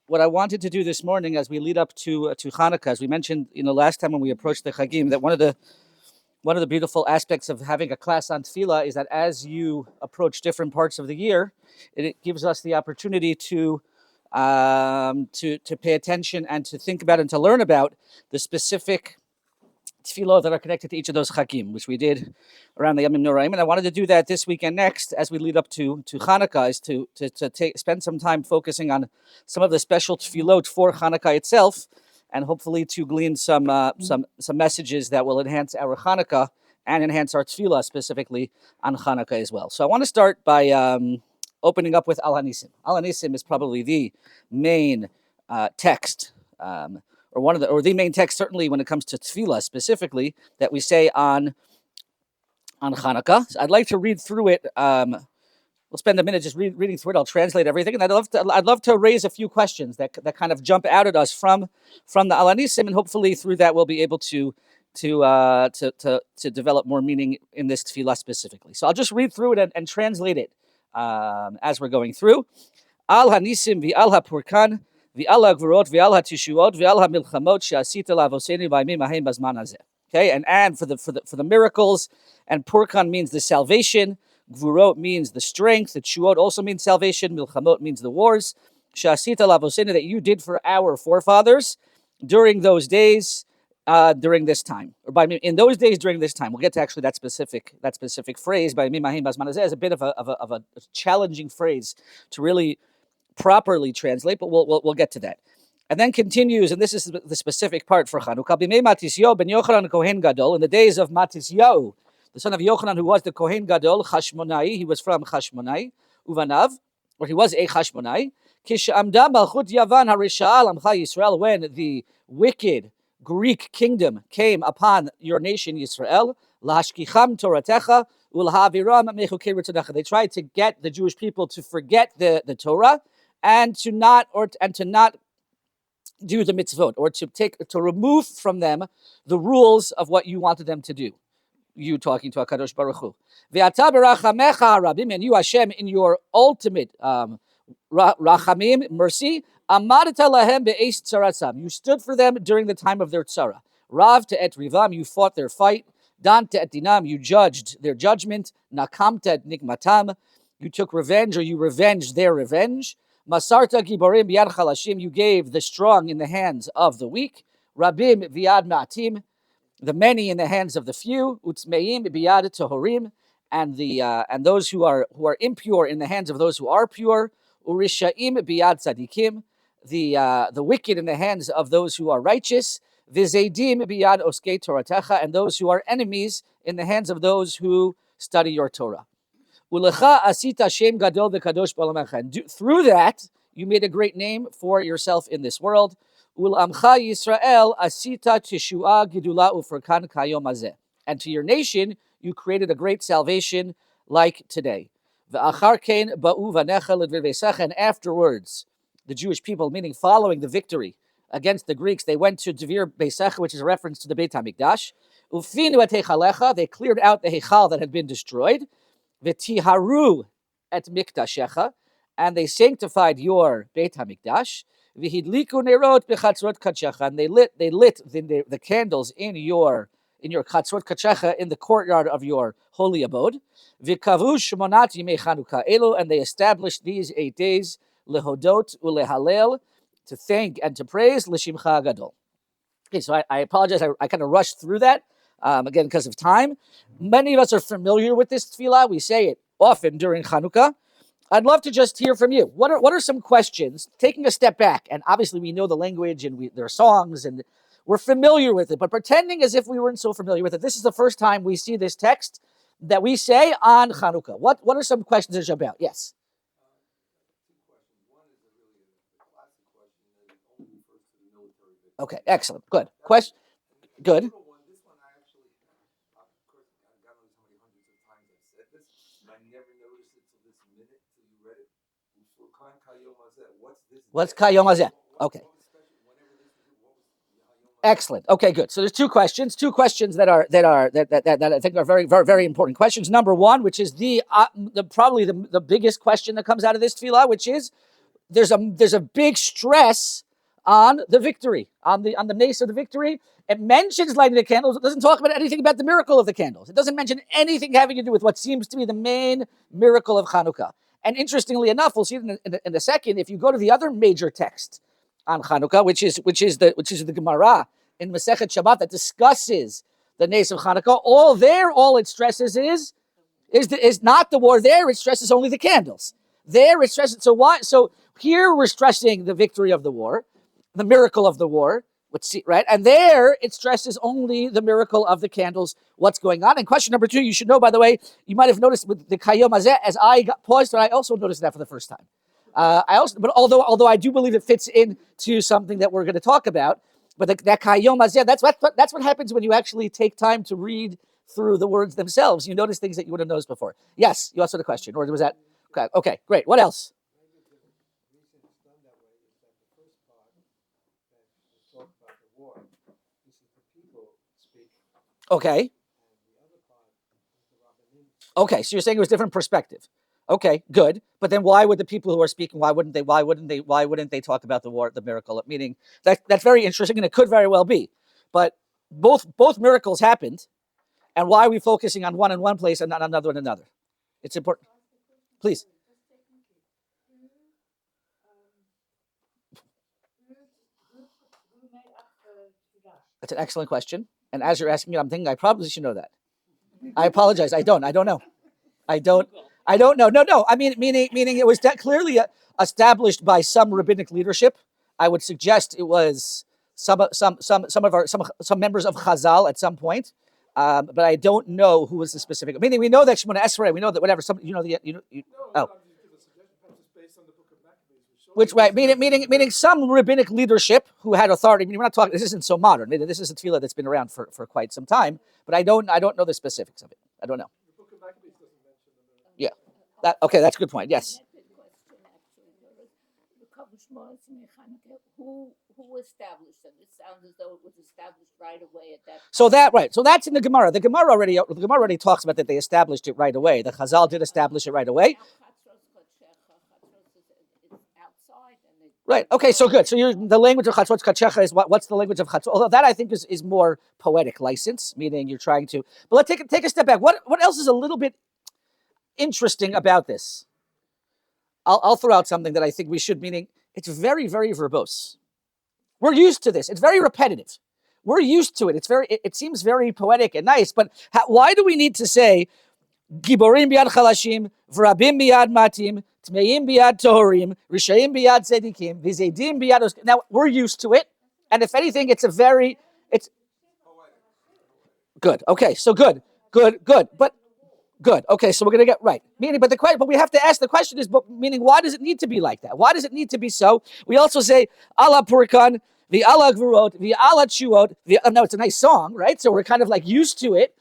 what I wanted to do this morning as we lead up to Hanukkah, as we mentioned, last time when we approached the Chagim, that one of the beautiful aspects of having a class on tefillah is that as you approach different parts of the year, it gives us the opportunity to pay attention and to think about and to learn about the specific tefillah that are connected to each of those chagim, which we did around the Yamim Noraim. And I wanted to do that this weekend next, as we lead up to Hanukkah, is to spend some time focusing on some of the special tefillot for Hanukkah itself, and hopefully to glean some messages that will enhance our Hanukkah and enhance our tefillah specifically on Hanukkah as well. So I want to start by opening up with Al Hanisim. Al Hanisim is probably the main text. Or the main text, certainly when it comes to tefillah specifically, that we say on Hanukkah. So I'd like to read through it. We'll spend a minute just reading through it. I'll translate everything, and I'd love to raise a few questions that kind of jump out at us from the Al Hanisim, and hopefully through that we'll be able to develop more meaning in this tefillah specifically. So I'll just read through it and translate it as we're going through. Al Hanisim v'al ha'purkan. V'al ha'gvurot, v'al ha'tishuot, v'al ha'milchamot she'asita la'avosenu bayמים b'zman hazeh. Okay, and for the miracles, and Purkan means the salvation, Gvurot means the strength, the Tishuot also means salvation, Milchamot means the wars, she'asita la'avosenu, that you did for our forefathers during those days, during this time, or in those days during this time. We'll get to actually that specific phrase. Bayמים b'zman hazeh is a bit of a challenging phrase to really properly translate, but we'll get to that. And then continues, and this is the specific part for Chanukah. B'mei Matisyahu ben Yochanan Kohen Gadol, in the days of Matisyahu, the son of Yochanan, who was the Kohen Gadol, Chashmonai, he was from Chashmonai, Uvanav, or he was a Chashmonai. Kish'amda Malchut Yavan Harisha'al Amcha Yisrael, when the wicked Greek kingdom came upon your nation Yisrael, Lahashkicham Toratecha Ulhaviram Mechukei Ritonecha. They tried to get the Jewish people to forget the Torah, and to not do the mitzvot, or to remove from them the rules of what you wanted them to do. You talking to HaKadosh Baruch Hu. Ve'ata b'rachamecha harabim, and you Hashem in your ultimate rachamim, mercy, amadta lahem be'eis tzaratzam. You stood for them during the time of their tzara. Rav te et rivam, you fought their fight. Dan te et dinam, you judged their judgment. Nakam te et nikmatam, you took revenge, or you revenged their revenge. Masarta giborim biyad chalashim, you gave the strong in the hands of the weak. Rabim biyad ma'atim, the many in the hands of the few. Utzmeim biyad tohorim, and those who are impure in the hands of those who are pure. Urishaim biyad tzadikim, the wicked in the hands of those who are righteous. Vizeidim biyad oskei toratecha, and those who are enemies in the hands of those who study your Torah. Ulecha asita shem gadol v'kadosh b'olamecha. Through that, you made a great name for yourself in this world. Ulamcha Yisrael asita tishua gidula ufurkan kayom hazeh. And to your nation, you created a great salvation like today. V'achar kein ba'u v'necha l'dvir v'secha. And afterwards, the Jewish people, meaning following the victory against the Greeks, they went to Dvir Beisecha, which is a reference to the Beit HaMikdash. Ufinu et heichalecha. They cleared out the heichal that had been destroyed. V'tiharu et mikdashecha, and they sanctified your Beit HaMikdash. V'hidliku nerot b'chatzrot kadshecha, and they lit the candles in your chatzrot kadshecha, in the courtyard of your holy abode. V'kavu shmonat yimei Chanukah elu, and they established these 8 days lehodot ulehalel, to thank and to praise l'shimcha gadol. Okay, so I apologize. I kind of rushed through that. Again, because of time. Many of us are familiar with this tefillah. We say it often during Chanukah. I'd love to just hear from you. What are some questions, taking a step back, and obviously we know the language, and there are songs, and we're familiar with it, but pretending as if we weren't so familiar with it. This is the first time we see this text that we say on Chanukah. What are some questions that jump out? Yes? Okay, excellent. Good. Question. Good. What's Kayom Hazeh? Okay. Excellent. Okay, good. So there's two questions that I think are very, very, very important questions. Number one, which is probably the biggest question that comes out of this tefillah, which is, there's a big stress on the victory, on the nace of the victory. It mentions lighting the candles. It doesn't talk about anything about the miracle of the candles. It doesn't mention anything having to do with what seems to be the main miracle of Hanukkah. And interestingly enough, we'll see it in a second. If you go to the other major text on Hanukkah, which is the Gemara in Masechet Shabbat that discusses the nace of Hanukkah, all it stresses is not the war. There it stresses only the candles. There it stresses. So why? So here we're stressing the victory of the war, the miracle of the war. Right? And there it stresses only the miracle of the candles, what's going on. And question number 2, you should know, by the way, you might have noticed with the Kayom Hazeh, as I got paused, I also noticed that for the first time. But although I do believe it fits into something that we're going to talk about, but that Kayom Hazeh, that's what happens when you actually take time to read through the words themselves. You notice things that you would have noticed before. Yes, you asked the question, or was that? Okay, great. What else? Okay. Okay, so you're saying it was different perspective. Okay, good. But then why would the people who are speaking, why wouldn't they talk about the war, the miracle? Meaning that's very interesting, and it could very well be. But both miracles happened, and why are we focusing on one in one place and not another in another? It's important. Please. That's an excellent question. And as you're asking it, I'm thinking I probably should know that. I apologize. I don't know. I don't know. No. I mean, meaning it was clearly established by some rabbinic leadership. I would suggest it was some members of Chazal at some point, but I don't know who was the specific. Meaning, we know that Shemona Esrei. We know that whatever. Which way? Meaning some rabbinic leadership who had authority. We're not talking. This isn't so modern. This is a tefillah that's been around for quite some time. But I don't know the specifics of it. I don't know. Yeah. Okay. That's a good point. Yes. Who established them? It sounds as though it was established right away at that point. So that's in the Gemara. The Gemara already talks about that they established it right away. The Chazal did establish it right away. Right. Okay. So good. So the language of Chatzot Kachecha is what's the language of Chatzot? Although that I think is more poetic license, meaning you're trying to. But let's take a step back. What else is a little bit interesting about this? I'll throw out something that I think we should. Meaning it's very, very verbose. We're used to this. It's very repetitive. We're used to it. It seems very poetic and nice. But why do we need to say Giborim biyad chalashim, v'rabim biyad matim, tmeim biyad tohorim, rishayim biyad tzedikim, v'zedim biyad. Now we're used to it, and if anything, it's good. Okay, so good, but good. Okay, so we're gonna get right. Meaning, but we have to ask the question is, meaning, why does it need to be like that? Why does it need to be so? We also say Allah purkan, v'Allah gvurot, v'Allah tshuot. No, it's a nice song, right? So we're kind of like used to it.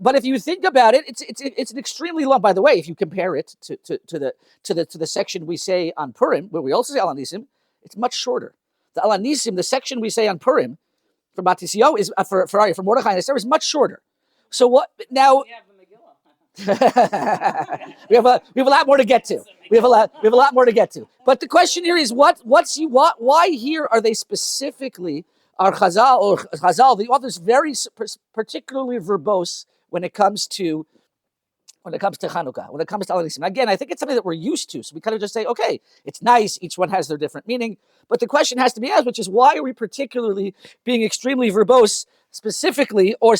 But if you think about it, it's an extremely long. By the way, if you compare it to the section we say on Purim, where we also say Al Nisim, it's much shorter. The Al Nisim, the section we say on Purim for Matisio is for Mordechai and Esther is much shorter. So what now? We have a lot more to get to. We have a lot more to get to. But the question here is why here are they specifically are Chazal, the author's very particularly verbose when it comes to Chanukah, when it comes to Al Nisim. Again, I think it's something that we're used to. So we kind of just say, okay, it's nice. Each one has their different meaning. But the question has to be asked, which is why are we particularly being extremely verbose, specifically, or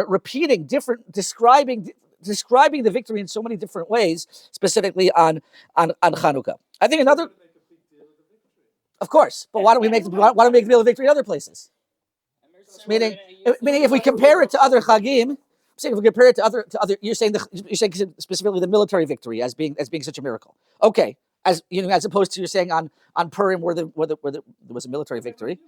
repeating describing the victory in so many different ways, specifically on Chanukah? I think another, of course, but why don't we make a deal of victory in other places? Meaning, if we compare it to other Chagim, saying if we compare it to other, you're saying specifically the military victory as being such a miracle. Okay, as opposed to you're saying on Purim where there was a military victory.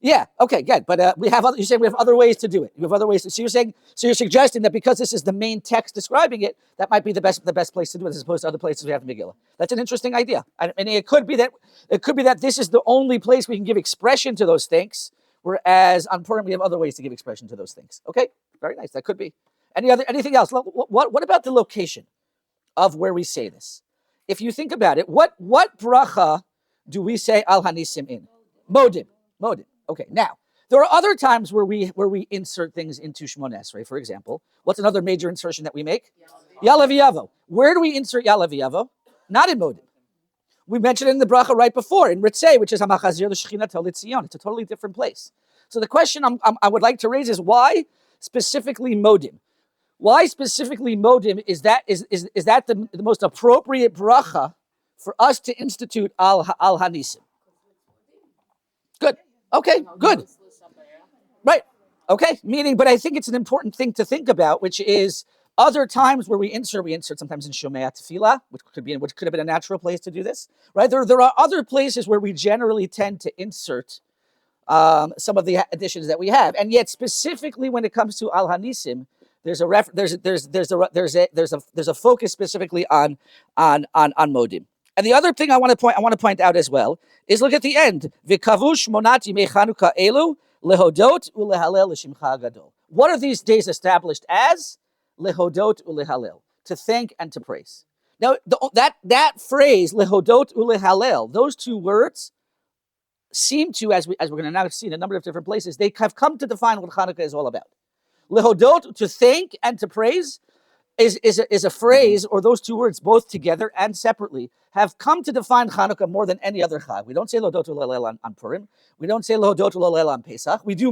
Yeah. Okay. Good. But you're saying we have other ways to do it. You have other ways. So you're suggesting that because this is the main text describing it, that might be the best place to do it as opposed to other places we have in Megillah. That's an interesting idea. And it could be that this is the only place we can give expression to those things, whereas on Purim we have other ways to give expression to those things. Okay. Very nice. That could be. Anything else? What about the location of where we say this? If you think about it, what bracha do we say al hanisim in? Modim. Okay, now there are other times where we insert things into Shmona Esrei. For example, what's another major insertion that we make? Ya'aleh v'yavo. Where do we insert Ya'aleh v'yavo? Not in Modim. We mentioned it in the bracha right before, in Ritzei, which is Hamachazir l'Shechina Tel Tzion. It's a totally different place. So the question I would like to raise is why specifically Modim? Why specifically Modim is that the most appropriate bracha for us to institute al hanisim? Good. Okay, good. Right. Okay, meaning, but I think it's an important thing to think about, which is other times where we insert sometimes in Shomei Tefillah, which could have been a natural place to do this, right? There are other places where we generally tend to insert some of the additions that we have, and yet specifically when it comes to Al Hanisim, there's a focus specifically on Modim. And the other thing I want to point out as well is look at the end. V'kavush monat yimei Chanukah elu lehodot ulehalel l'shimcha gadol. What are these days established as? Lehodot ulehalel, to thank and to praise. Now that phrase lehodot ulehalel, those two words seem to, as we're going to now see in a number of different places, they have come to define what Hanukkah is all about. Lehodot, to thank and to praise, is a phrase, or those two words both together and separately have come to define Hanukkah more than any other Chag. We don't say Lehodot ulehalel on Purim. We don't say Lehodot ulehalel on Pesach. We do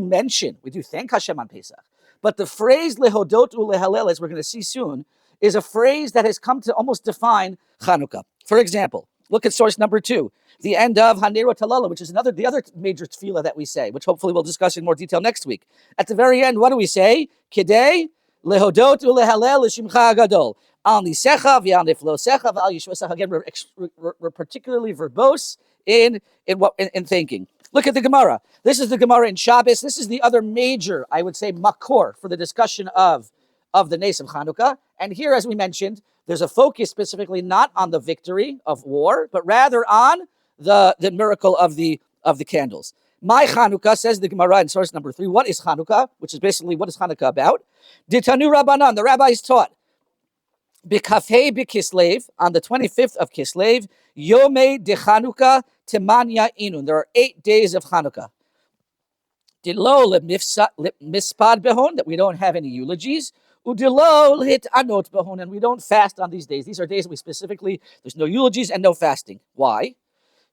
thank Hashem on Pesach. But the phrase lehodot ulehalel, as we're going to see soon, is a phrase that has come to almost define Chanukah. For example, look at source number 2, the end of Hanero Talala, which is the other major tefillah that we say, which hopefully we'll discuss in more detail next week. At the very end, what do we say? Kidei lehodot ulehalel l'shimcha gadol al nisecha v'al niflosecha v'al yishvosecha. Again, we're particularly verbose in thinking. Look at the Gemara. This is the Gemara in Shabbos. This is the other major, I would say, makor for the discussion of the Nes of Chanukah. And here, as we mentioned, there's a focus specifically not on the victory of war, but rather on the miracle of the candles. My Chanukah, says the Gemara in source number 3. What is Chanukah? Which is basically, what is Chanukah about? Ditanu Rabbanan, the rabbis taught. B'kafhei b'Kislev, on the 25th of Kislev, Yomei de Chanukah Timanya Inun. There are 8 days of Chanukah. Dilo mispad behon, that we don't have any eulogies. Udilo hit anot behon, and we don't fast on these days. These are days that we specifically, there's no eulogies and no fasting. Why?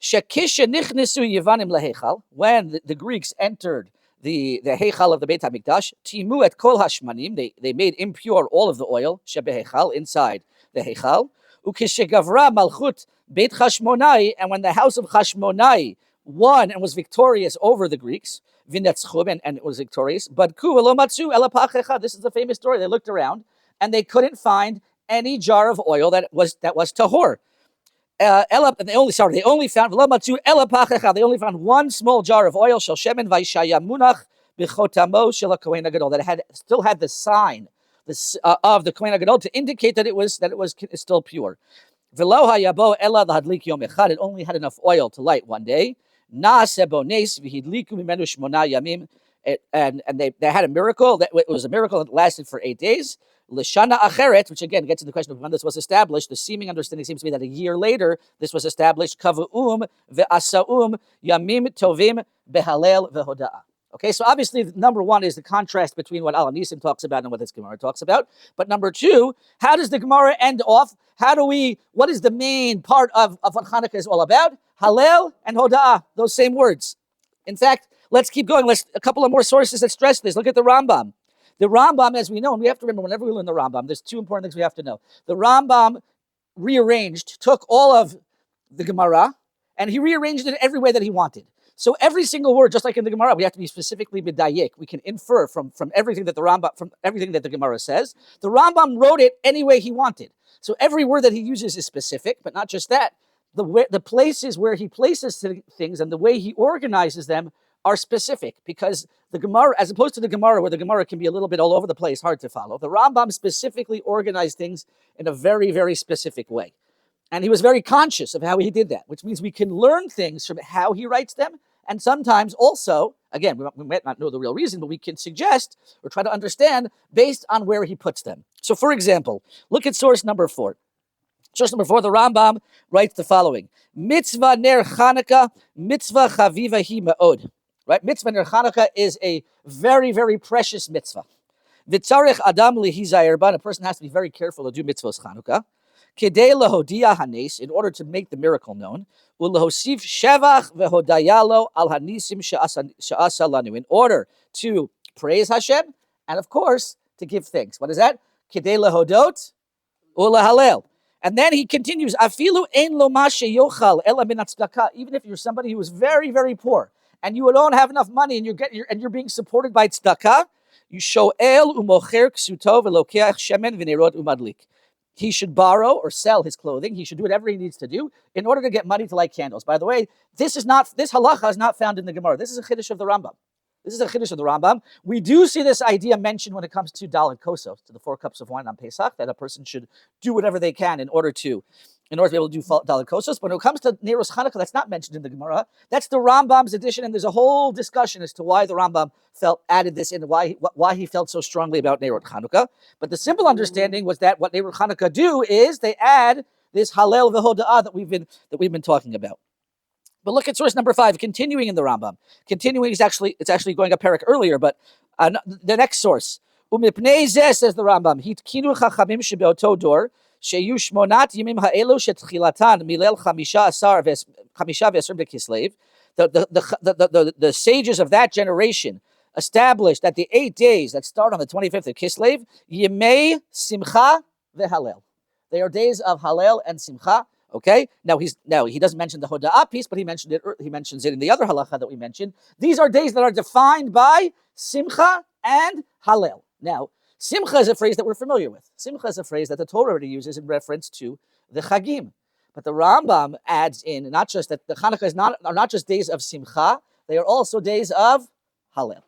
Shekisha nichnesu Yevanim lehechal, when the Greeks entered the Heichal of the Beit HaMikdash, Timu et kol hashmanim, they made impure all of the oil, shebehechal, inside the Heichal. Ukishegavra malchut Beit Chashmonai, and when the house of Chashmonai won and was victorious over the Greeks, Vinetzchum, and it was victorious, but Kuvelomatsu elapachecha, this is the famous story. They looked around and they couldn't find any jar of oil that was tahor. They only found they only found one small jar of oil, shel shemen vayshaya munach b'chotamo shel hakohen hagadol, that still had the sign of the kohen hagadol to indicate that it was still pure. V'lo hayabo ela l'hadlik yom echad, it only had enough oil to light one day. Naaseh bo nes v'hidliku mimenu shmona yamim, and they had a miracle. It was a miracle that lasted for 8 days. L'shana acheret, which again gets to the question of when this was established. The seeming understanding seems to be that a year later this was established. Kavu'um ve'asaum yamim tovim behalel ve'hoda'ah. Okay, so obviously number 1 is the contrast between what Al Nisim talks about and what this Gemara talks about. But number 2, how does the Gemara end off? What is the main part of what Hanukkah is all about? Halel and Hoda'ah, those same words. In fact, let's keep going. A couple of more sources that stress this. Look at the Rambam. The Rambam, as we know, and we have to remember whenever we learn the Rambam, there's 2 important things we have to know. The Rambam took all of the Gemara, and he rearranged it every way that he wanted. So every single word, just like in the Gemara, we have to be specifically medayek. We can infer from everything that the Gemara says. The Rambam wrote it any way he wanted. So every word that he uses is specific, but not just that. The places where he places things and the way he organizes them are specific, because the Gemara, as opposed to the Gemara, where the Gemara can be a little bit all over the place, hard to follow, the Rambam specifically organized things in a very, very specific way. And he was very conscious of how he did that, which means we can learn things from how he writes them. And sometimes also, again, we might not know the real reason, but we can suggest or try to understand based on where he puts them. So for example, look at source number 4. Source number 4, the Rambam writes the following: Mitzvah ner Chanukah, mitzvah chaviva hi me'od. Right? Mitzvah ner Chanukah is a very, very precious mitzvah. V'tzarech adam lihizayer ba, a person has to be very careful to do mitzvahs Chanukah. Kedei lehodia hanes, in order to make the miracle known. Ulehosif shevach vehodayalo al hanisim she'asa lanu, in order to praise Hashem, and of course, to give thanks. What is that? Kedei lehodot ulehalel. And then he continues, Afilu ein lo ma sheyochal ela min tzedakah. Even if you're somebody who is very, very poor, and you don't have enough money, and you're being supported by tzedakah, you show el umocher ksuto velokeach shemen v'nerot umadlik. He should borrow or sell his clothing. He should do whatever he needs to do in order to get money to light candles. By the way, this halacha is not found in the Gemara. This is a chiddush of the Rambam. We do see this idea mentioned when it comes to Dalet Kosos, to the 4 cups of wine on Pesach, that a person should do whatever they can in order to be able to do Dalet Kosos. But when it comes to Neros Chanukah, that's not mentioned in the Gemara. That's the Rambam's addition, and there's a whole discussion as to why the Rambam added this in, why he felt so strongly about Neros Chanukah. But the simple understanding was that what Neros Chanukah do is they add this Halel v'Hoda'ah that we've been talking about. But look at source number 5, continuing in the Rambam. Continuing it's actually going a parak earlier, but the next source. Umipnei zeh, says the Rambam, hitkinu chachamim shebeoto dor, sheyu shmonat yimim ha'elu shetchilatan milel chamisha v'esrim bekislev. The sages of that generation established that the 8 days that start on the 25th of Kislev, yimei simcha v'halel. They are days of halel and simcha. Okay. Now he doesn't mention the Hoda'ah piece, but he mentions it in the other halacha that we mentioned. These are days that are defined by simcha and halel. Now, simcha is a phrase that we're familiar with. Simcha is a phrase that the Torah already uses in reference to the Chagim. But the Rambam adds in not just that the Chanukah are not just days of simcha, they are also days of halel.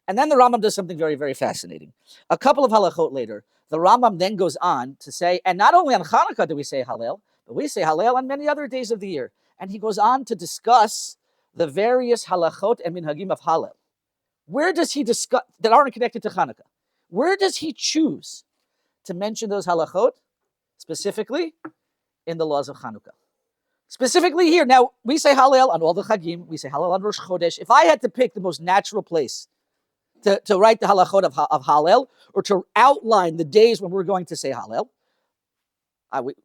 And then the Rambam does something very, very fascinating. A couple of halachot later, the Rambam then goes on to say, and not only on Chanukah do we say halel, but we say halel on many other days of the year. And he goes on to discuss the various halachot and minhagim of halel. Where does he discuss, that aren't connected to Chanukah? Where does he choose to mention those halachot? Specifically, in the laws of Chanukah. Specifically here. Now, we say halel on all the chagim. We say halel on Rosh Chodesh. If I had to pick the most natural place to write the halachot of halel, or to outline the days when we're going to say halel,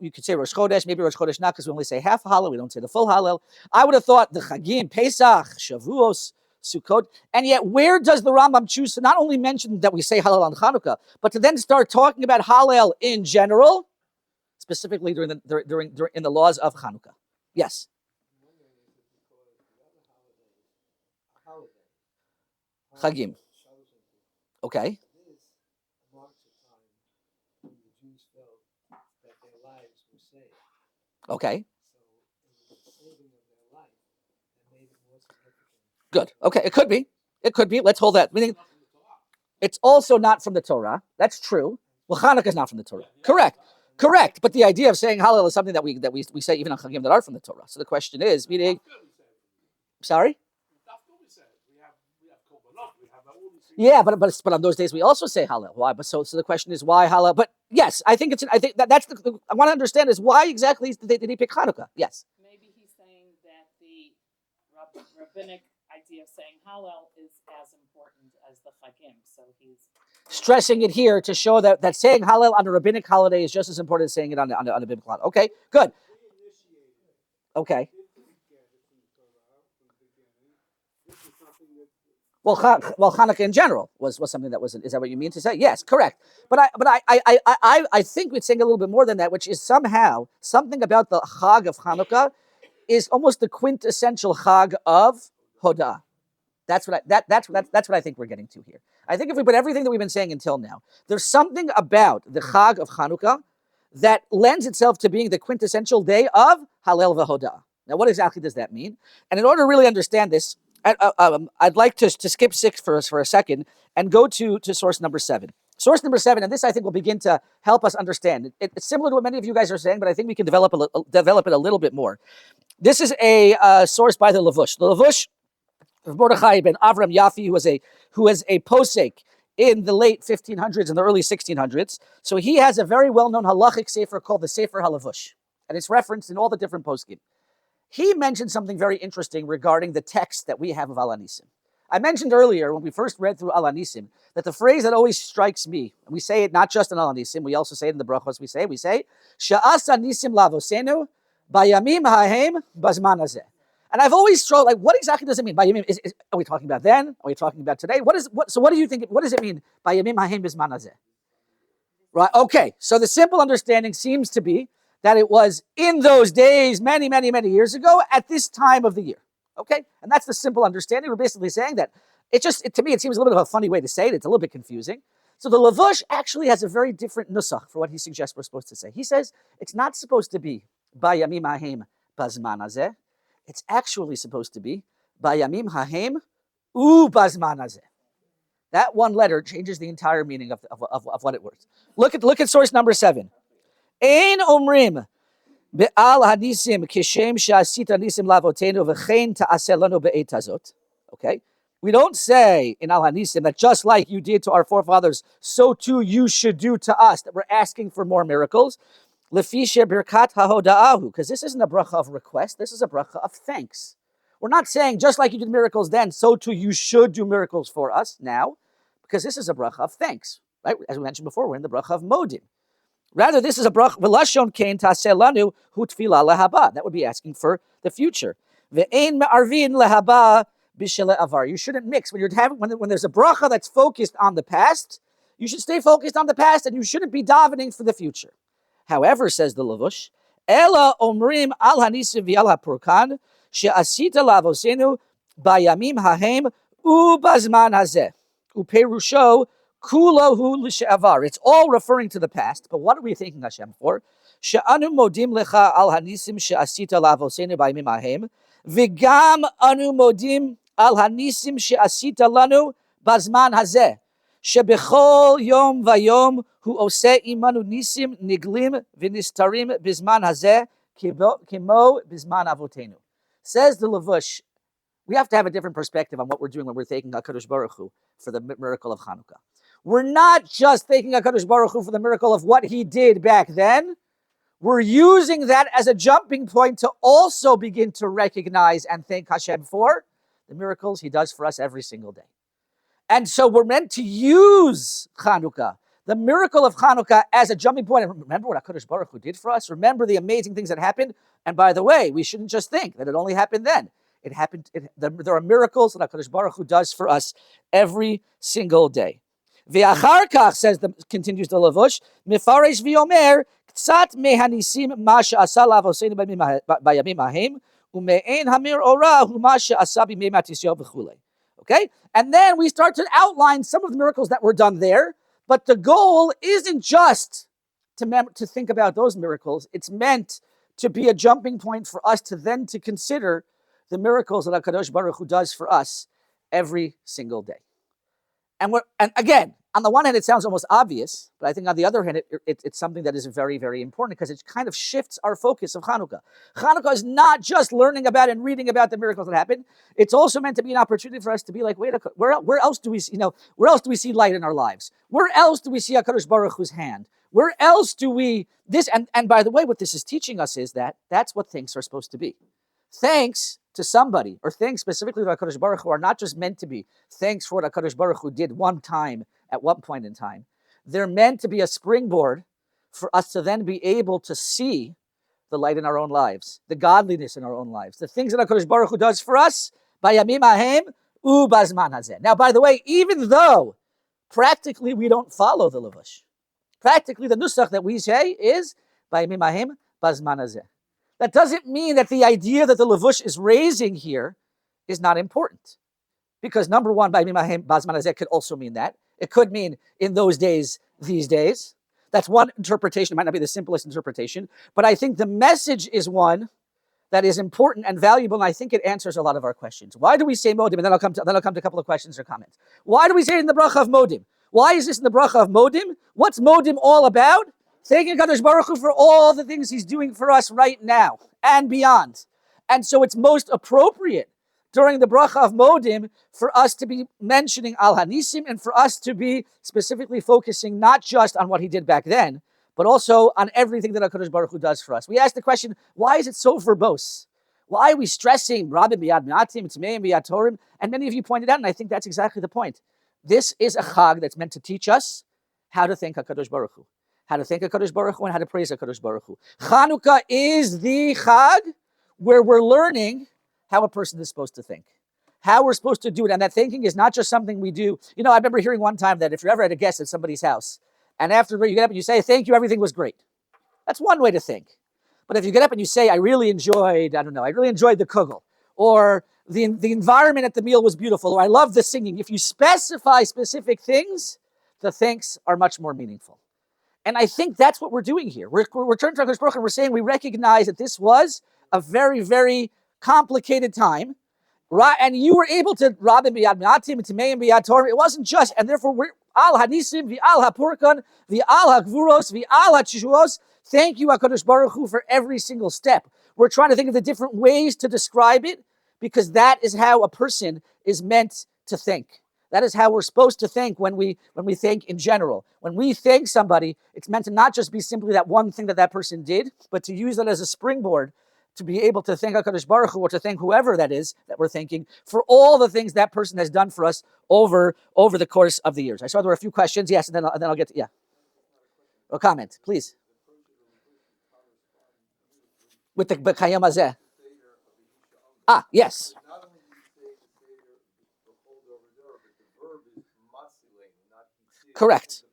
you could say Rosh Chodesh, maybe Rosh Chodesh not, because we only say half Hallel, we don't say the full Hallel. I would have thought the Chagim, Pesach, Shavuos, Sukkot, and yet where does the Rambam choose to not only mention that we say Hallel on Chanukah, but to then start talking about Hallel in general, specifically during in the laws of Chanukah? Yes. Chagim. Okay. Okay. Good. Okay, it could be. Let's hold that. Meaning, it's also not from the Torah. That's true. Well, Chanukah is not from the Torah. Correct. But the idea of saying Hallel is something that we say even on Chagim that are from the Torah. So the question is, meaning, sorry. Yeah, but on those days we also say Hallel. Why? But so the question is why Hallel? But yes, I think that's I want to understand is why exactly did he pick Hanukkah? Yes. Maybe he's saying that the rabbinic idea of saying Hallel is as important as the Chagim. So he's stressing it here to show that saying Hallel on a rabbinic holiday is just as important as saying it on a biblical holiday. Okay, good. Okay. Well, Hanukkah in general was something that was. Is that what you mean to say? Yes, correct. But I think we're saying a little bit more than that, which is somehow something about the Chag of Hanukkah is almost the quintessential Chag of Hoda'ah. That's what I think we're getting to here. I think if we put everything that we've been saying until now, there's something about the Chag of Hanukkah that lends itself to being the quintessential day of Hallel v'Hoda'ah. Now, what exactly does that mean? And in order to really understand this, I'd like to skip 6 for a second and go to source number 7. Source number 7, and this I think will begin to help us understand. It's similar to what many of you guys are saying, but I think we can develop it a little bit more. This is a source by the Levush. The Levush of Mordechai ben Avram Yafi, who is a posek in the late 1500s and the early 1600s. So he has a very well-known halachic sefer called the Sefer HaLavush, and it's referenced in all the different poskim. He mentioned something very interesting regarding the text that we have of Al Hanisim. I mentioned earlier when we first read through Al Hanisim that the phrase that always strikes me, and we say it not just in Al Hanisim, we also say it in the brachos. We say Sha'as Hanisim Lavosenu Bayamim Hahem B'zman Hazeh. And I've always struggled, like, what exactly does it mean? Bayamim, are we talking about then? Are we talking about today? So what do you think, what does it mean? Bayamim Hahem B'zman Hazeh. Right, okay, so the simple understanding seems to be that it was in those days, many, many, many years ago, at this time of the year. Okay, and that's the simple understanding. We're basically saying that to me, it seems a little bit of a funny way to say it. It's a little bit confusing. So the Lavush actually has a very different nusach for what he suggests we're supposed to say. He says it's not supposed to be Bayamim Hahem B'zman Hazeh. It's actually supposed to be Bayamim Hahem B'zman Hazeh. That one letter changes the entire meaning of what it was. Look at source number 7. Ein omrim be'al hanisim kishem she'asit hanisim lavotenu v'chein ta'aseh lanu be'et hazot. Okay? We don't say in Al Hanisim that just like you did to our forefathers, so too you should do to us, that we're asking for more miracles. Lefi she'birkat hahoda'ahu, because this isn't a bracha of request, this is a bracha of thanks. We're not saying just like you did miracles then, so too you should do miracles for us now, because this is a bracha of thanks. Right? As we mentioned before, we're in the bracha of modim. Rather, this is a bracha v'lashon kein taseh lanu hu tefillah lehaba. That would be asking for the future. Ve'ein me'arvin lehaba b'shele avar. You shouldn't mix when there's a bracha that's focused on the past. You should stay focused on the past, and you shouldn't be davening for the future. However, says the Lavush, ela omrim al hanisim v'al hapurkan she'asita lavosenu bayamim hahem ubazman hazeh uperusho. Kulahu l'she'avar. It's all referring to the past, but what are we thanking Hashem for? She'anu modim lecha al hanisim she'asita lavosenu b'yamim hahem, v'gam anu modim al hanisim she'asita lanu b'zman hazeh, she'bechol yom vayom hu oseh imanu nisim niglim v'nistarim b'zman hazeh kimo b'zman avotenu. Says the Lavush, we have to have a different perspective on what we're doing when we're thanking HaKadosh Baruch Hu for the miracle of Hanukkah. We're not just thanking HaKadosh Baruch Hu for the miracle of what he did back then. We're using that as a jumping point to also begin to recognize and thank Hashem for the miracles he does for us every single day. And so we're meant to use Hanukkah, the miracle of Hanukkah, as a jumping point. And remember what HaKadosh Baruch Hu did for us. Remember the amazing things that happened. And by the way, we shouldn't just think that it only happened then. It happened. There are miracles that HaKadosh Baruch Hu does for us every single day. Ve'achar kach, continues the Lavush, mifaresh v'yomer, k'tzat mehanisim ma she'asa lavosenu bayamim hahem, u'me'en hamir ora hu ma she'asa b'mei matisyahu v'chulei. Okay? And then we start to outline some of the miracles that were done there, but the goal isn't just to think about those miracles. It's meant to be a jumping point for us to consider the miracles that HaKadosh Baruch Hu does for us every single day. And again, on the one hand, it sounds almost obvious, but I think on the other hand, it's something that is very, very important because it kind of shifts our focus of Hanukkah. Hanukkah is not just learning about and reading about the miracles that happened. It's also meant to be an opportunity for us to be like, wait, where else do we see light in our lives? Where else do we see HaKadosh Baruch Hu's hand? Where else do we and by the way, what this is teaching us is that that's what thanks are supposed to be. Thanks to somebody, or thanks specifically to HaKadosh Baruch Hu, are not just meant to be thanks for what HaKadosh Baruch Hu did one time at one point in time. They're meant to be a springboard for us to then be able to see the light in our own lives, the godliness in our own lives, the things that HaKadosh Baruch Hu does for us, bayamim hahem ubazman hazeh. Now, by the way, even though practically we don't follow the Lavush, practically the nusach that we say is bayamim hahem bazman hazeh. That doesn't mean that the idea that the Lavush is raising here is not important. Because number one, bayamim hahem bazman hazeh could also mean that. It could mean in those days, these days. That's one interpretation. It might not be the simplest interpretation, but I think the message is one that is important and valuable, and I think it answers a lot of our questions. Why do we say modim? And then I'll come to a couple of questions or comments. Why do we say it in the bracha of modim? Why is this in the bracha of modim? What's modim all about? Thanking Kadosh Baruch Hu for all the things He's doing for us right now and beyond. And so it's most appropriate during the bracha of Modim for us to be mentioning Al Hanisim and for us to be specifically focusing not just on what he did back then, but also on everything that HaKadosh Baruch Hu does for us. We ask the question, why is it so verbose? Why are we stressing Rabbi B'yad Ma'atim, Tmeim B'yad Torim? And many of you pointed out, and I think that's exactly the point. This is a chag that's meant to teach us how to thank HaKadosh Baruch Hu, how to thank HaKadosh Baruch Hu, and how to praise HaKadosh Baruch Hu. Chanukah is the chag where we're learning how a person is supposed to think, how we're supposed to do it. And that thinking is not just something we do. You know, I remember hearing one time that if you're ever at a guest at somebody's house, and after you get up and you say, thank you, everything was great. That's one way to think. But if you get up and you say, I really enjoyed the kugel, or the environment at the meal was beautiful, or I love the singing. If you specify specific things, the thanks are much more meaningful. And I think that's what we're doing here. We're turning to HaKadosh Baruch Hu and we're saying we recognize that this was a very, very complicated time. And you were able to Rabbi B'yad Ma'atim and Tmeim B'yad Torim. It wasn't just, and therefore we're Al Hanisim, V'al HaPurkan, V'al HaGvuros, V'al HaTshuos. Thank you, HaKadosh Baruch Hu, for every single step. We're trying to think of the different ways to describe it because that is how a person is meant to think. That is how we're supposed to think when we think in general. When we thank somebody, it's meant to not just be simply that one thing that person did, but to use it as a springboard to be able to thank HaKadosh Baruch Hu or to thank whoever that is that we're thanking for all the things that person has done for us over the course of the years. I saw there were a few questions. Yes, and then I'll get to, yeah. A comment, please. With the B'Kayam Hazeh. Ah, yes. Correct.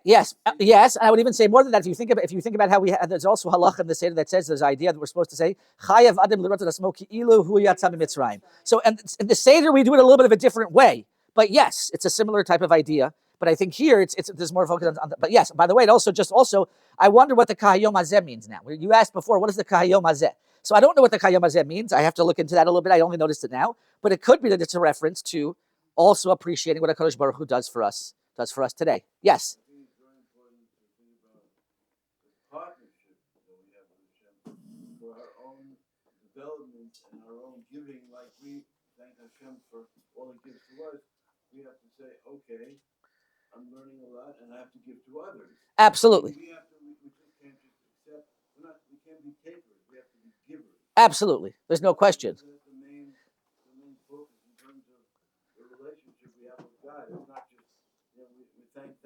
Yes, yes, and I would even say more than that. If you think about how there's also halach in the Seder that says there's an idea that we're supposed to say Chayav Adam L'Rot Asmo Ki'ilu Hu Yatzah Mitzrayim. So, and in the Seder we do it a little bit of a different way, but yes, it's a similar type of idea. But I think here there's more focus on but yes. By the way, I wonder what the Kahayom Hazeh means now. You asked before, what is the Kahayom Hazeh? So I don't know what the Kahayom Hazeh means. I have to look into that a little bit. I only noticed it now, but it could be that it's a reference to also appreciating what HaKadosh Baruch Hu does for us today. Yes. Partnership that we have with Hashem for our own development and our own giving, like we thank Hashem for all He gives to us, we have to say, okay, I'm learning a lot and I have to give to others. Absolutely. We just can't just accept, we can't be takers, we have to be givers. Absolutely. There's no question. That's the main focus in terms of the relationship we have with God. It's not just, we thank.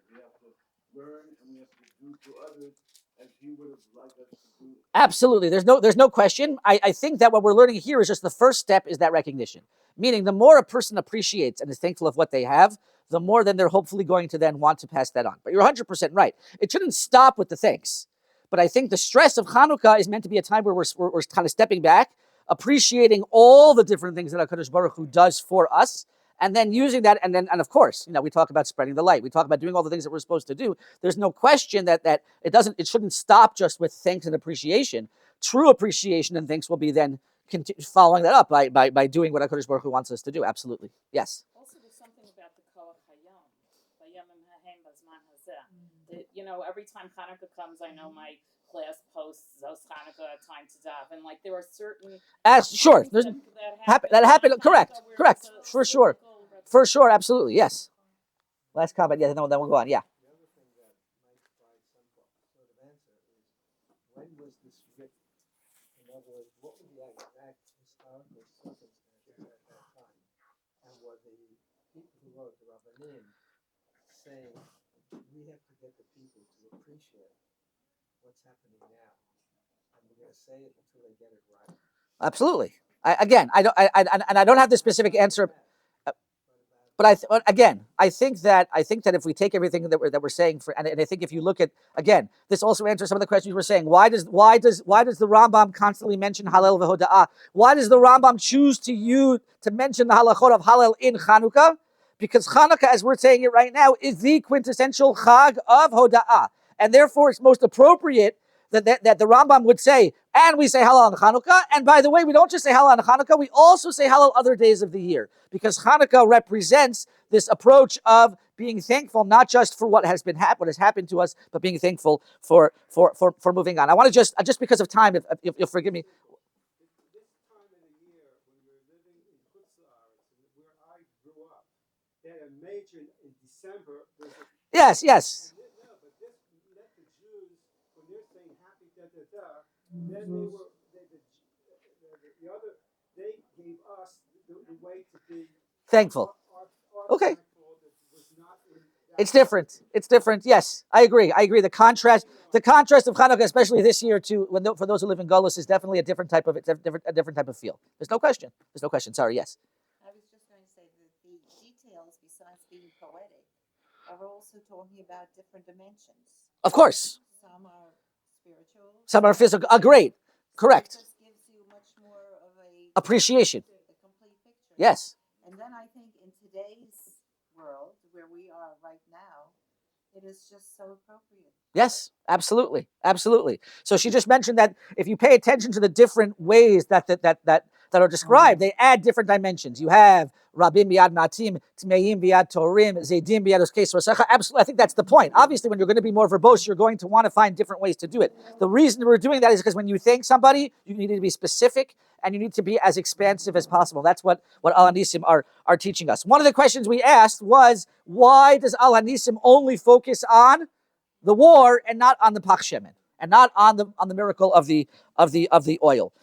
We have to learn and we have to do to others as He would have liked us to do. Absolutely. There's no question. I think that what we're learning here is just the first step is that recognition. Meaning the more a person appreciates and is thankful of what they have, the more then they're hopefully going to then want to pass that on. But you're 100% right. It shouldn't stop with the thanks. But I think the stress of Chanukah is meant to be a time where we're kind of stepping back, appreciating all the different things that HaKadosh Baruch Hu does for us, and then using that, and of course, we talk about spreading the light. We talk about doing all the things that we're supposed to do. There's no question that it shouldn't stop just with thanks and appreciation. True appreciation and thanks will be then following that up by doing what HaKadosh Baruch Hu wants us to do. Absolutely. Yes. Also, there's something about the Koach Hayom, Bayamim Hahem B'zman Hazeh. Every time Hanukkah comes, I know my class posts those Hanukkah time to daven, and there are certain sure that happened. Correct. For sure, absolutely, yes. Last comment, yeah, then we'll go on. Yeah. The other thing that might provide some sort of answer is when was this written? In other words, what were the exact historical circumstances at that time? And were the people who wrote the Rabbanim saying we have to get the people to appreciate what's happening now, and we're going to say it until they get it right? Absolutely. I don't have the specific answer. But I think that if we take everything that we're saying and I think if you look at this also answers some of the questions you were saying. Why does the Rambam constantly mention Hallel v'Hoda'ah? Why does the Rambam choose to mention the halachot of Hallel in Chanukah? Because Chanukah, as we're saying it right now, is the quintessential Chag of Hoda'ah, and therefore it's most appropriate that the Rambam would say, and we say Hallel on Chanukah, and by the way, we don't just say Hallel on Chanukah, we also say Hallel other days of the year, because Chanukah represents this approach of being thankful not just for what has happened to us, but being thankful for moving on. I want to just because of time, if you'll forgive me. This time of the grew up, they had a major in December. Yes. No, but this let the Jews, when they're saying happy then they gave us the way to be Thankful. Okay. thankful that was not in that. It's different. Yes, I agree. The contrast of Hanukkah, especially this year, for those who live in Golus, is definitely a different type of feel. There's no question. Sorry. Yes. I was just going to say that the details, besides being poetic, are also talking about different dimensions. Of course. Some are spiritual. Some are physical. Great. Correct. It just gives you much more of a Appreciation. a complete picture. Yes. And then I think in today's world, where we are right now, it is just so appropriate. Yes, absolutely. So she just mentioned that if you pay attention to the different ways that are described, they add different dimensions. You have Rabim Biad Matim, Tmeim Biad Torim, Zaydim Biad Oskes Rosecha. Absolutely, I think that's the point. Obviously, when you're going to be more verbose, you're going to want to find different ways to do it. The reason we're doing that is because when you thank somebody, you need to be specific and you need to be as expansive as possible. That's what Al Hanisim are teaching us. One of the questions we asked was, why does Al Hanisim only focus on the war and not on the Pach Shemen, and not on the miracle of the oil?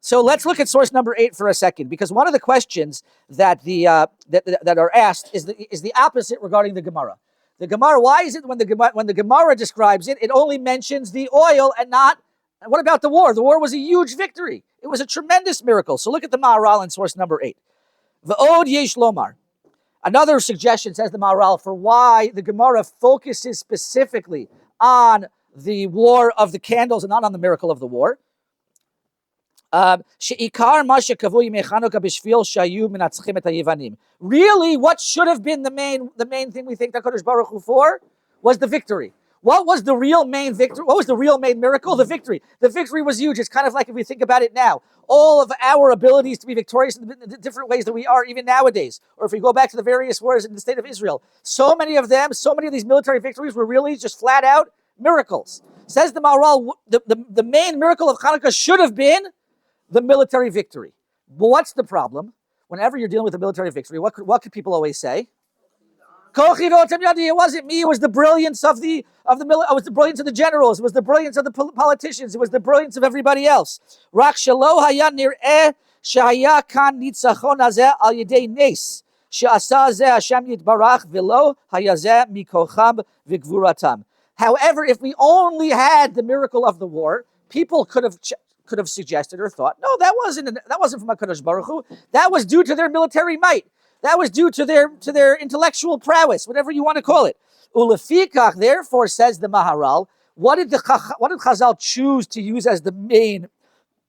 So let's look at source number 8 for a second, because one of the questions that that are asked is the opposite regarding the Gemara. The Gemara, why is it when the Gemara describes it, it only mentions the oil and not? And what about the war? The war was a huge victory. It was a tremendous miracle. So look at the Maharal in source number 8. V'od yesh lomar. Another suggestion, says the Maharal, for why the Gemara focuses specifically on the war of the candles and not on the miracle of the war. Really, what should have been the main thing we think that Kadosh Baruch Hu for was the victory. What was the real main victory? What was the real main miracle? The victory. The victory was huge. It's kind of like if we think about it now, all of our abilities to be victorious in the different ways that we are even nowadays, or if we go back to the various wars in the state of Israel, so many of these military victories were really just flat out miracles. Says the Maharal, the main miracle of Hanukkah should have been the military victory. But what's the problem? Whenever you're dealing with a military victory, what could people always say? It wasn't me. It was the brilliance of the it was the brilliance of the generals. It was the brilliance of the politicians. It was the brilliance of everybody else. Rak shelo haya nir'eh shehaya kan nitzachon hazeh al yedei nes she'asa zeh Hashem yitbarach v'lo haya zeh mikocham v'gvuratam. However, if we only had the miracle of the war, people could have suggested or thought, no, that wasn't from HaKadosh Baruch Hu. That was due to their military might. That was due to their intellectual prowess, whatever you want to call it. Ulefikach, therefore, says the Maharal, what did Chazal choose to use as the main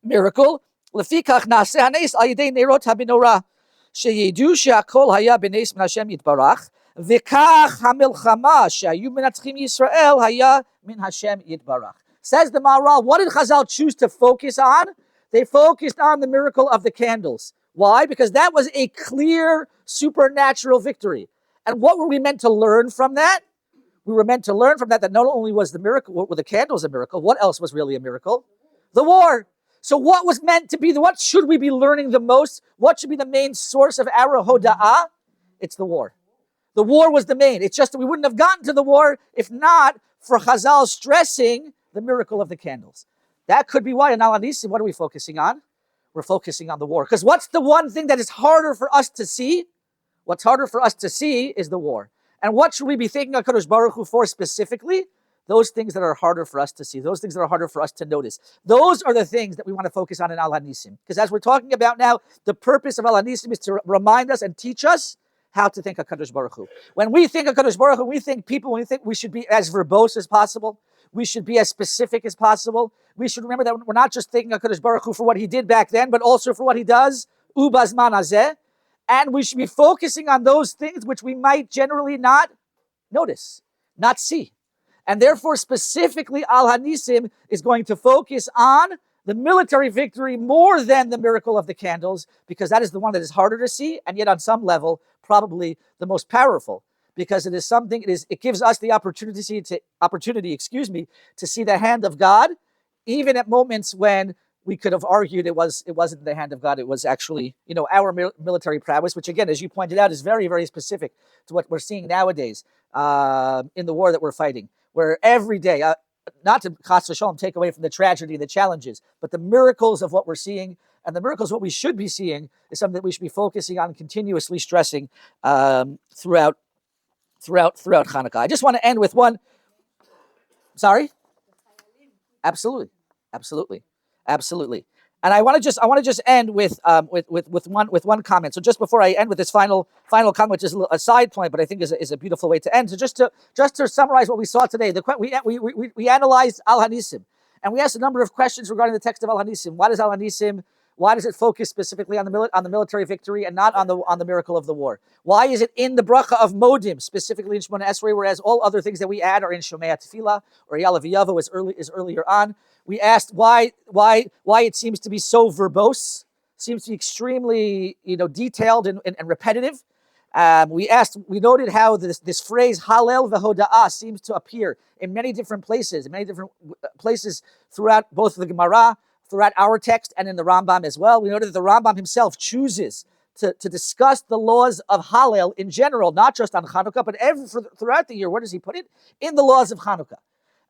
miracle? Lefikach naseh hanes al yedei neirot habinorah sheyedu she'akol haya b'nes min Hashem yitbarach v'kach hamilchama she'ayu menatzchim Yisrael haya min Hashem yitbarach. Says the Maharal, what did Chazal choose to focus on? They focused on the miracle of the candles. Why? Because that was a clear supernatural victory. And what were we meant to learn from that? We were meant to learn from that not only was the miracle, were the candles a miracle, what else was really a miracle? The war. So what was meant to be, what should we be learning the most? What should be the main source of our hoda'ah? It's the war. The war was the main. It's just that we wouldn't have gotten to the war if not for Chazal stressing the miracle of the candles. That could be why in Al Hanisim, what are we focusing on? We're focusing on the war. Because what's the one thing that is harder for us to see? What's harder for us to see is the war. And what should we be thinking of Kadosh Baruch Hu for specifically? Those things that are harder for us to see. Those things that are harder for us to notice. Those are the things that we want to focus on in Al Hanisim. Because as we're talking about now, the purpose of Al Hanisim is to remind us and teach us how to think of Kadosh Baruch Hu. When we think of Kadosh Baruch Hu, we think we should be as verbose as possible. We should be as specific as possible. We should remember that we're not just thinking of Kadosh Baruch Hu for what he did back then, but also for what he does, b'zman hazeh. And we should be focusing on those things which we might generally not notice, not see. And therefore, specifically, Al Hanisim is going to focus on the military victory more than the miracle of the candles, because that is the one that is harder to see, and yet on some level, probably the most powerful. Because it is something, it gives us the opportunity to see the hand of God, even at moments when we could have argued it wasn't in the hand of God. It was actually, our military prowess, which again, as you pointed out, is very, very specific to what we're seeing nowadays in the war that we're fighting, where every day, not to chas v'shalom take away from the tragedy, the challenges, but the miracles of what we're seeing and the miracles, what we should be seeing, is something that we should be focusing on, continuously stressing throughout Hanukkah. I just want to end with one. Sorry. Absolutely. And I want to just end with one comment. So just before I end with this final comment, which is a side point, but I think is a beautiful way to end. So just to summarize what we saw today, we analyzed Al Hanisim, and we asked a number of questions regarding the text of Al Hanisim. Why does it focus specifically on the military victory and not on the miracle of the war? Why is it in the bracha of Modim, specifically in Shemona Esrei, whereas all other things that we add are in Shomei Tefillah or Yalav Yavo is earlier on? We asked why it seems to be so verbose, seems to be extremely detailed and repetitive. We noted how this phrase Halel v'hoda'ah seems to appear in many different places throughout both the Gemara, throughout our text, and in the Rambam as well. We noted that the Rambam himself chooses to discuss the laws of Hallel in general, not just on Hanukkah, but throughout the year. Where does he put it? In the laws of Hanukkah.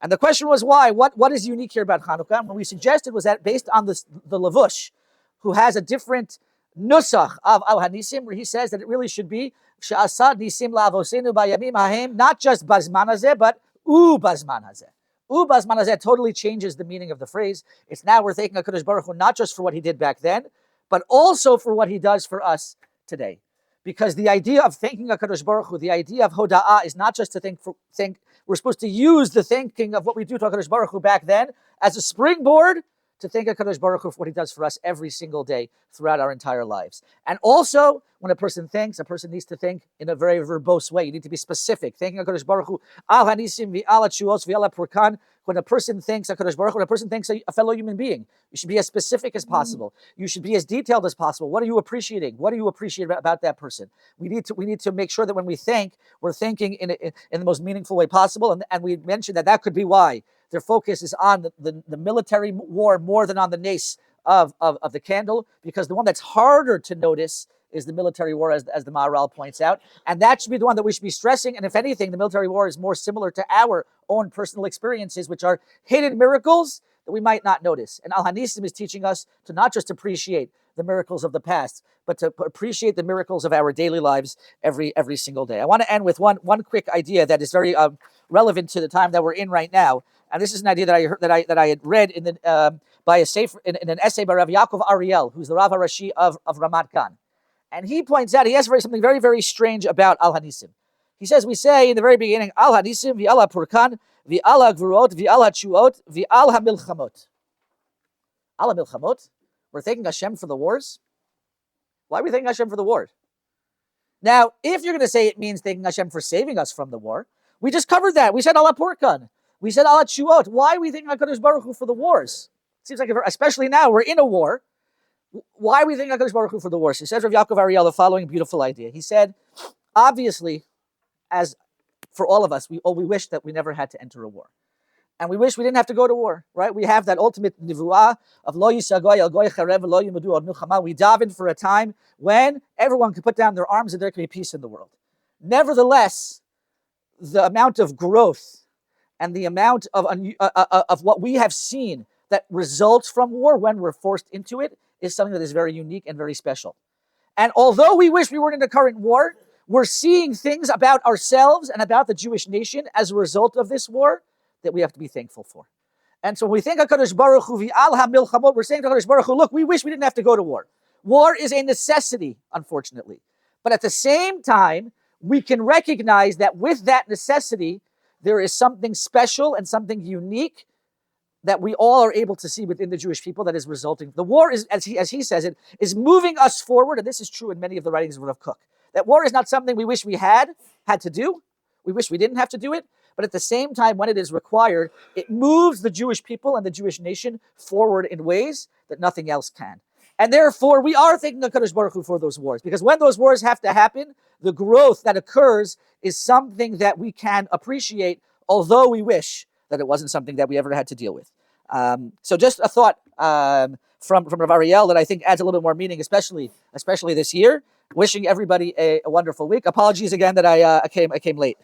And the question was why? What is unique here about Hanukkah? And what we suggested was that based on the Levush, who has a different nusach of Al Hanisim, where he says that it really should be She'asad Nisim La'avosenu Bayamim Hahem, not just B'zman Hazeh, but B'zman Hazeh. B'zman Hazeh totally changes the meaning of the phrase. It's now we're thanking HaKadosh Baruch Hu not just for what he did back then, but also for what he does for us today. Because the idea of thanking HaKadosh Baruch Hu, the idea of Hoda'ah, is not just to think. We're supposed to use the thinking of what we do to HaKadosh Baruch Hu back then as a springboard to thank HaKadosh Baruch Hu for what he does for us every single day throughout our entire lives. And also, when a person thinks, a person needs to think in a very verbose way. You need to be specific. Thanking HaKadosh Baruch Hu, Al Hanisim v'Al Tshuos v'Al Purkan. When a person thinks HaKadosh Baruch Hu, when a person thinks a fellow human being, you should be as specific as possible. You should be as detailed as possible. What are you appreciating? What do you appreciate about that person? We need to make sure that when we think, we're thinking in the most meaningful way possible. And we mentioned that could be why their focus is on the military war more than on the nace of the candle, because the one that's harder to notice is the military war, as the Maharal points out. And that should be the one that we should be stressing. And if anything, the military war is more similar to our own personal experiences, which are hidden miracles that we might not notice. And Al Hanisim is teaching us to not just appreciate the miracles of the past, but to appreciate the miracles of our daily lives every single day. I want to end with one quick idea that is very relevant to the time that we're in right now. And this is an idea that I heard, that I had read in an essay by Rav Yaakov Ariel, who's the Rav Harashi of Ramat Gan. And he points out, he has something very, very strange about Al Hanisim. He says, we say in the very beginning, Al Hanisim, v'al HaPurkan, v'al HaGvurot, v'al HaTshuot, v'al HaMilchamot. Al HaMilchamot? We're thanking Hashem for the wars? Why are we thanking Hashem for the wars? Now, if you're going to say it means thanking Hashem for saving us from the war, we just covered that. We said Al HaPurkan. We said Al HaTshuot. Why are we thanking HaKadosh Baruch Hu for the wars? It seems like, especially now, we're in a war. Why are we thanking HaKadosh Baruch Hu for the wars? He says, Rav Yaakov Ariel, the following beautiful idea. He said, obviously, as for all of us, we wish that we never had to enter a war. And we wish we didn't have to go to war, right? We have that ultimate nivuah of lo yisagoy al goy charev lo yimudu ad milchama. We daven for a time when everyone can put down their arms and there can be peace in the world. Nevertheless, the amount of growth and the amount of what we have seen that results from war when we're forced into it is something that is very unique and very special. And although we wish we weren't in the current war, we're seeing things about ourselves and about the Jewish nation as a result of this war that we have to be thankful for. And so when we think HaKadosh Baruch Hu v'al ha-milchamot, we're saying to HaKadosh Baruch Hu, look, we wish we didn't have to go to war. War is a necessity, unfortunately. But at the same time, we can recognize that with that necessity, there is something special and something unique that we all are able to see within the Jewish people that is resulting. The war is, as he says it, is moving us forward, and this is true in many of the writings of Rav Kook. That war is not something we wish we had to do. We wish we didn't have to do it. But at the same time, when it is required, it moves the Jewish people and the Jewish nation forward in ways that nothing else can. And therefore, we are thanking HaKadosh Baruch Hu for those wars. Because when those wars have to happen, the growth that occurs is something that we can appreciate, although we wish that it wasn't something that we ever had to deal with. So just a thought from Rav Ariel that I think adds a little bit more meaning, especially this year. Wishing everybody a wonderful week. Apologies again that I came late.